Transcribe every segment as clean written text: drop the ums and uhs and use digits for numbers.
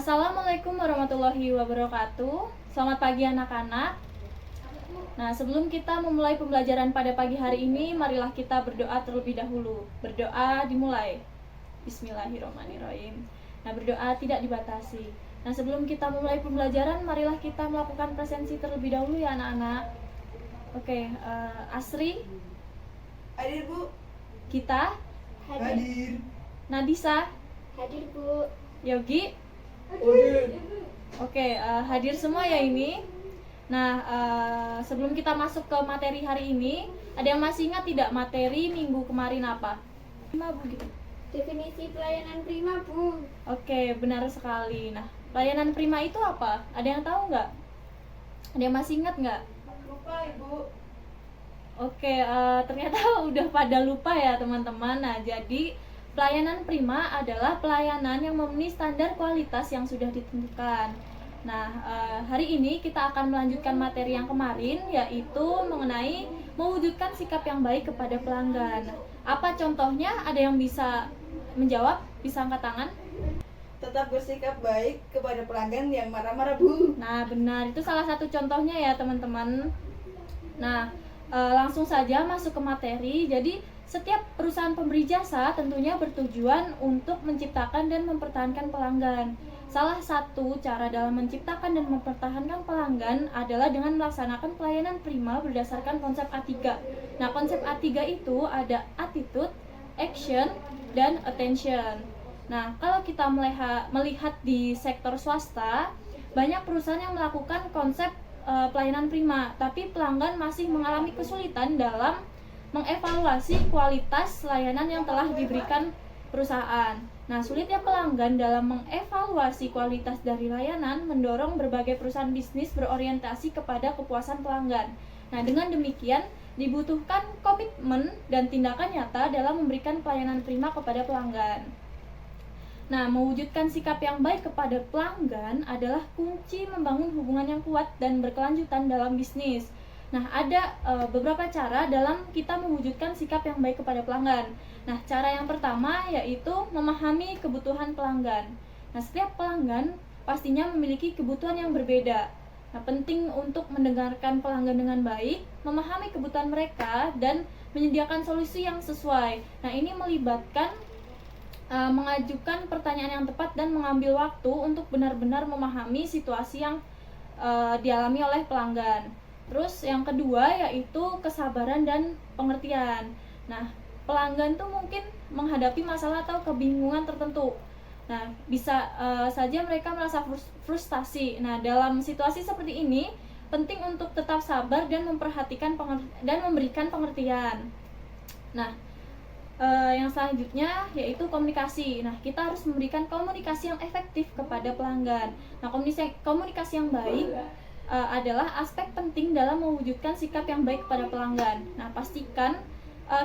Assalamualaikum warahmatullahi wabarakatuh. Selamat pagi anak-anak. Nah, sebelum kita memulai pembelajaran pada pagi hari ini, marilah kita berdoa terlebih dahulu. Berdoa dimulai. Bismillahirrahmanirrahim. Nah, berdoa tidak dibatasi. Nah, sebelum kita memulai pembelajaran, marilah kita melakukan presensi terlebih dahulu ya anak-anak. Oke, Asri. Hadir Bu. Kita. Hadir. Nadisa. Hadir Bu. Yogi. Hadir. Oke, hadir semua ya ini. Nah, sebelum kita masuk ke materi hari ini, ada yang masih ingat tidak materi minggu kemarin apa? Prima Bu gitu. Definisi pelayanan prima Bu. Oke, benar sekali. Nah, pelayanan prima itu apa? Ada yang tahu nggak? Ada yang masih ingat nggak? Lupa Ibu. Oke, ternyata udah pada lupa ya teman-teman. Nah, jadi pelayanan prima adalah pelayanan yang memenuhi standar kualitas yang sudah ditentukan. Nah, hari ini kita akan melanjutkan materi yang kemarin, yaitu mengenai mewujudkan sikap yang baik kepada pelanggan. Apa contohnya? Ada yang bisa menjawab? Bisa angkat tangan? Tetap bersikap baik kepada pelanggan yang marah-marah Bu. Nah, benar. Itu salah satu contohnya ya teman-teman. Nah, langsung saja masuk ke materi. Jadi, setiap perusahaan pemberi jasa tentunya bertujuan untuk menciptakan dan mempertahankan pelanggan. Salah satu cara dalam menciptakan dan mempertahankan pelanggan adalah dengan melaksanakan pelayanan prima berdasarkan konsep A3. Nah, konsep A3 itu ada attitude, action, dan attention. Nah, kalau kita melihat di sektor swasta, banyak perusahaan yang melakukan konsep pelayanan prima, tapi pelanggan masih mengalami kesulitan dalam mengevaluasi kualitas layanan yang telah diberikan perusahaan. Nah, sulitnya pelanggan dalam mengevaluasi kualitas dari layanan mendorong berbagai perusahaan bisnis berorientasi kepada kepuasan pelanggan. Nah, dengan demikian dibutuhkan komitmen dan tindakan nyata dalam memberikan pelayanan prima kepada pelanggan. Nah, mewujudkan sikap yang baik kepada pelanggan adalah kunci membangun hubungan yang kuat dan berkelanjutan dalam bisnis. Nah, ada beberapa cara dalam kita mewujudkan sikap yang baik kepada pelanggan. Nah, cara yang pertama yaitu memahami kebutuhan pelanggan. Nah, setiap pelanggan pastinya memiliki kebutuhan yang berbeda. Nah, penting untuk mendengarkan pelanggan dengan baik, memahami kebutuhan mereka, dan menyediakan solusi yang sesuai. Nah, ini melibatkan mengajukan pertanyaan yang tepat dan mengambil waktu untuk benar-benar memahami situasi yang dialami oleh pelanggan. Terus yang kedua yaitu kesabaran dan pengertian. Nah, pelanggan tuh mungkin menghadapi masalah atau kebingungan tertentu. Nah, bisa saja mereka merasa frustasi. Nah, dalam situasi seperti ini penting untuk tetap sabar dan memperhatikan dan memberikan pengertian. Nah, yang selanjutnya yaitu komunikasi. Nah, kita harus memberikan komunikasi yang efektif kepada pelanggan. Nah, komunikasi yang baik adalah aspek penting dalam mewujudkan sikap yang baik kepada pelanggan. Nah, pastikan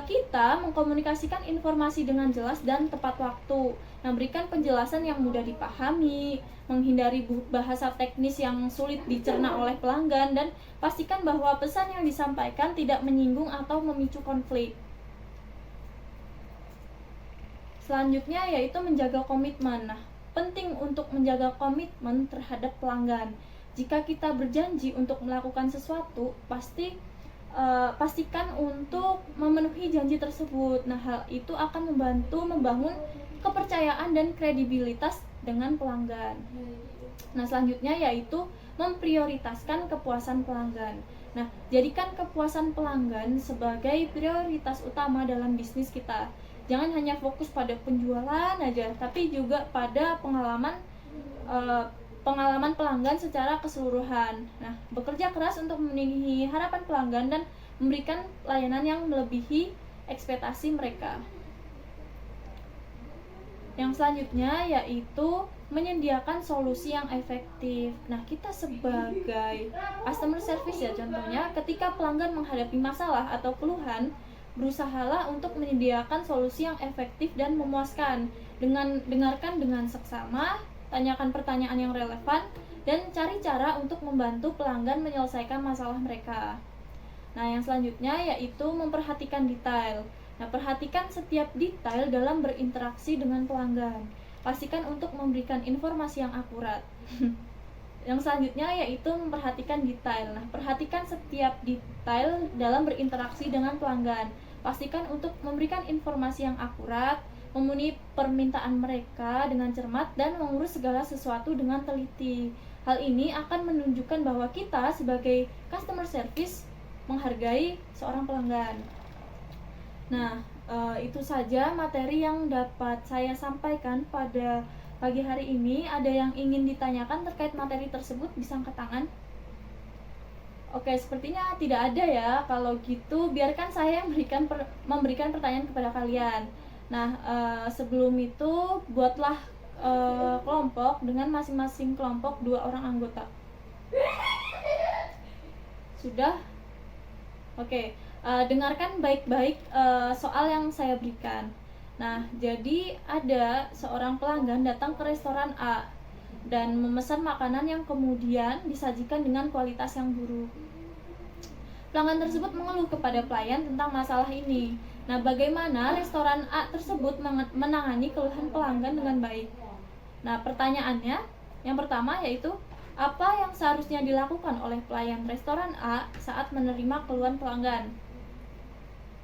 kita mengkomunikasikan informasi dengan jelas dan tepat waktu. Nah, berikan penjelasan yang mudah dipahami, menghindari bahasa teknis yang sulit dicerna oleh pelanggan, dan pastikan bahwa pesan yang disampaikan tidak menyinggung atau memicu konflik. Selanjutnya yaitu menjaga komitmen. Nah, penting untuk menjaga komitmen terhadap pelanggan. Jika kita berjanji untuk melakukan sesuatu, pastikan untuk memenuhi janji tersebut. Nah, hal itu akan membantu membangun kepercayaan dan kredibilitas dengan pelanggan. Nah, selanjutnya yaitu memprioritaskan kepuasan pelanggan. Nah, jadikan kepuasan pelanggan sebagai prioritas utama dalam bisnis kita. Jangan hanya fokus pada penjualan aja, tapi juga pada pengalaman pelanggan secara keseluruhan. Nah, bekerja keras untuk memenuhi harapan pelanggan dan memberikan layanan yang melebihi ekspektasi mereka. Yang selanjutnya yaitu menyediakan solusi yang efektif. Nah, kita sebagai customer service ya contohnya, ketika pelanggan menghadapi masalah atau keluhan, berusahalah untuk menyediakan solusi yang efektif dan memuaskan. Dengarkan dengan seksama, tanyakan pertanyaan yang relevan, dan cari cara untuk membantu pelanggan menyelesaikan masalah mereka. Nah, yang selanjutnya yaitu memperhatikan detail. Nah, perhatikan setiap detail dalam berinteraksi dengan pelanggan. pastikan untuk memberikan informasi yang akurat. Yang selanjutnya yaitu memperhatikan detail. Nah, perhatikan setiap detail dalam berinteraksi dengan pelanggan. Pastikan untuk memberikan informasi yang akurat, memenuhi permintaan mereka dengan cermat, dan mengurus segala sesuatu dengan teliti. Hal ini akan menunjukkan bahwa kita sebagai customer service menghargai seorang pelanggan. Nah, itu saja materi yang dapat saya sampaikan pada pagi hari ini. Ada yang ingin ditanyakan terkait materi tersebut? Bisa angkat tangan. Oke, sepertinya tidak ada ya. Kalau gitu, biarkan saya yang memberikan pertanyaan kepada kalian. Nah, sebelum itu buatlah kelompok dengan masing-masing kelompok 2 orang anggota. Sudah? Oke, dengarkan baik-baik soal yang saya berikan. Nah, jadi ada seorang pelanggan datang ke restoran A dan memesan makanan yang kemudian disajikan dengan kualitas yang buruk. Pelanggan tersebut mengeluh kepada pelayan tentang masalah ini. Nah, bagaimana restoran A tersebut menangani keluhan pelanggan dengan baik? Nah, pertanyaannya yang pertama yaitu, apa yang seharusnya dilakukan oleh pelayan restoran A saat menerima keluhan pelanggan?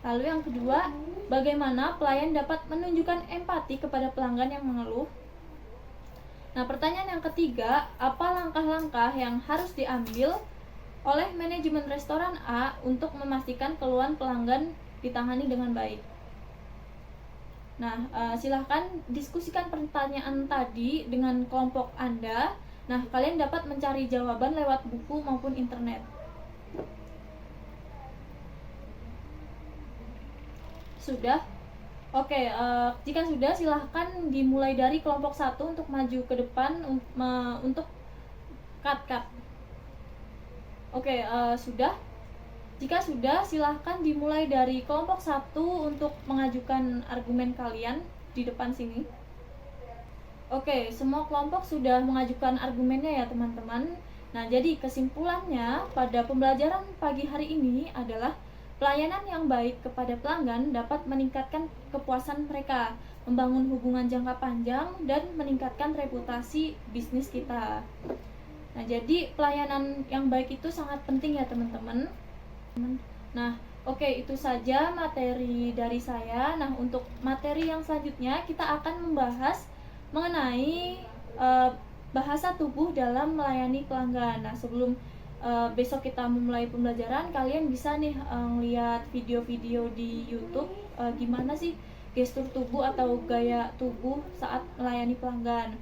Lalu yang kedua, bagaimana pelayan dapat menunjukkan empati kepada pelanggan yang mengeluh? Nah, pertanyaan yang ketiga, apa langkah-langkah yang harus diambil oleh manajemen restoran A untuk memastikan keluhan pelanggan ditangani dengan baik? Nah, silahkan diskusikan pertanyaan tadi dengan kelompok Anda. Nah, kalian dapat mencari jawaban lewat buku maupun internet. Sudah? Oke, jika sudah, silahkan dimulai dari kelompok 1 untuk maju ke depan untuk cut. Oke, sudah? Jika sudah, silahkan dimulai dari kelompok 1 untuk mengajukan argumen kalian di depan sini. Oke, semua kelompok sudah mengajukan argumennya ya teman-teman. Nah, jadi kesimpulannya pada pembelajaran pagi hari ini adalah pelayanan yang baik kepada pelanggan dapat meningkatkan kepuasan mereka, membangun hubungan jangka panjang, dan meningkatkan reputasi bisnis kita. Nah, jadi pelayanan yang baik itu sangat penting ya teman-teman. Nah, oke, itu saja materi dari saya. Nah, untuk materi yang selanjutnya kita akan membahas mengenai bahasa tubuh dalam melayani pelanggan. Nah, sebelum besok kita memulai pembelajaran, kalian bisa nih lihat video-video di YouTube gimana sih gestur tubuh atau gaya tubuh saat melayani pelanggan.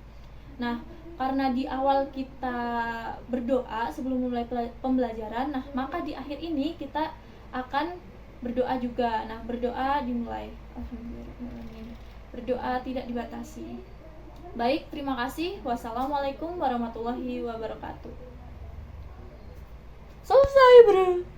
Nah, karena di awal kita berdoa sebelum memulai pembelajaran, nah maka di akhir ini kita akan berdoa juga. Nah, berdoa dimulai. Alhamdulillah. Berdoa tidak dibatasi. Baik, terima kasih. Wassalamualaikum warahmatullahi wabarakatuh. Selesai, bro.